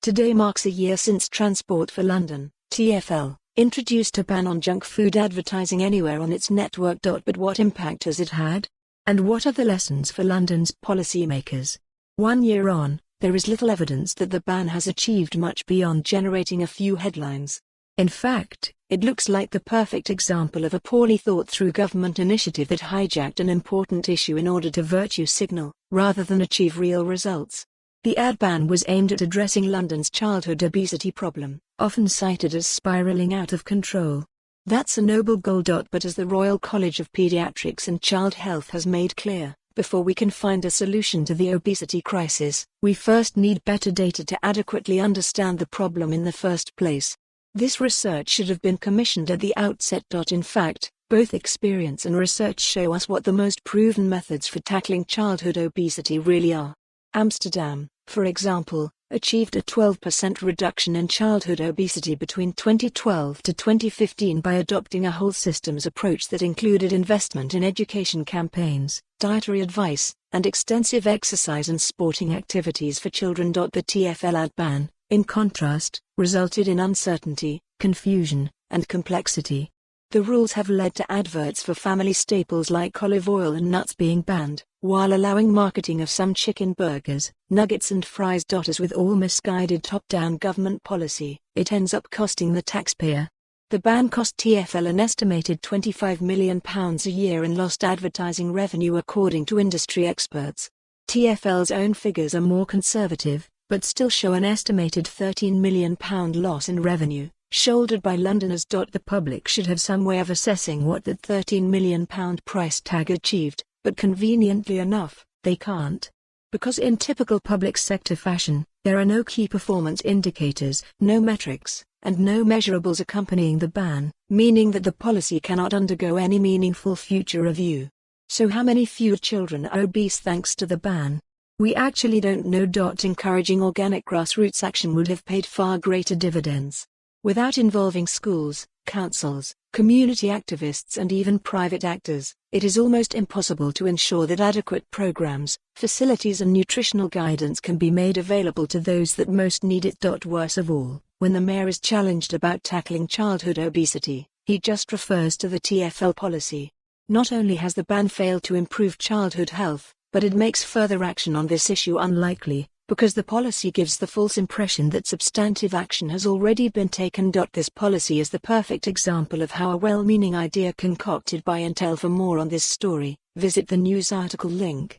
Today marks a year since Transport for London, TfL, introduced a ban on junk food advertising anywhere on its network.But what impact has it had? And what are the lessons for London's policymakers? 1 year on, there is little evidence that the ban has achieved much beyond generating a few headlines. In fact, it looks like the perfect example of a poorly thought-through government initiative that hijacked an important issue in order to virtue signal, rather than achieve real results. The ad ban was aimed at addressing London's childhood obesity problem, often cited as spiraling out of control. That's a noble goal.But as the Royal College of Paediatrics and Child Health has made clear, before we can find a solution to the obesity crisis, we first need better data to adequately understand the problem in the first place. This research should have been commissioned at the outset. In fact, both experience and research show us what the most proven methods for tackling childhood obesity really are. Amsterdam, for example, achieved a 12% reduction in childhood obesity between 2012 to 2015 by adopting a whole systems approach that included investment in education campaigns, dietary advice, and extensive exercise and sporting activities for children. The TfL ad ban, in contrast, resulted in uncertainty, confusion, and complexity. The rules have led to adverts for family staples like olive oil and nuts being banned, while allowing marketing of some chicken burgers, nuggets and fries. As with all misguided top-down government policy, it ends up costing the taxpayer. The ban cost TfL an estimated £25 million a year in lost advertising revenue according to industry experts. TfL's own figures are more conservative, but still show an estimated £13 million loss in revenue, shouldered by Londoners. The public should have some way of assessing what that £13 million price tag achieved, but conveniently enough, they can't. Because in typical public sector fashion, there are no key performance indicators, no metrics, and no measurables accompanying the ban, meaning that the policy cannot undergo any meaningful future review. So how many fewer children are obese thanks to the ban? We actually don't know. Encouraging organic grassroots action would have paid far greater dividends. Without involving schools, councils, community activists and even private actors, it is almost impossible to ensure that adequate programs, facilities and nutritional guidance can be made available to those that most need it. Worse of all, when the mayor is challenged about tackling childhood obesity, he just refers to the TfL policy. Not only has the ban failed to improve childhood health, but it makes further action on this issue unlikely, because the policy gives the false impression that substantive action has already been taken. This policy is the perfect example of how a well-meaning idea concocted by Intel. For more on this story, visit the news article link.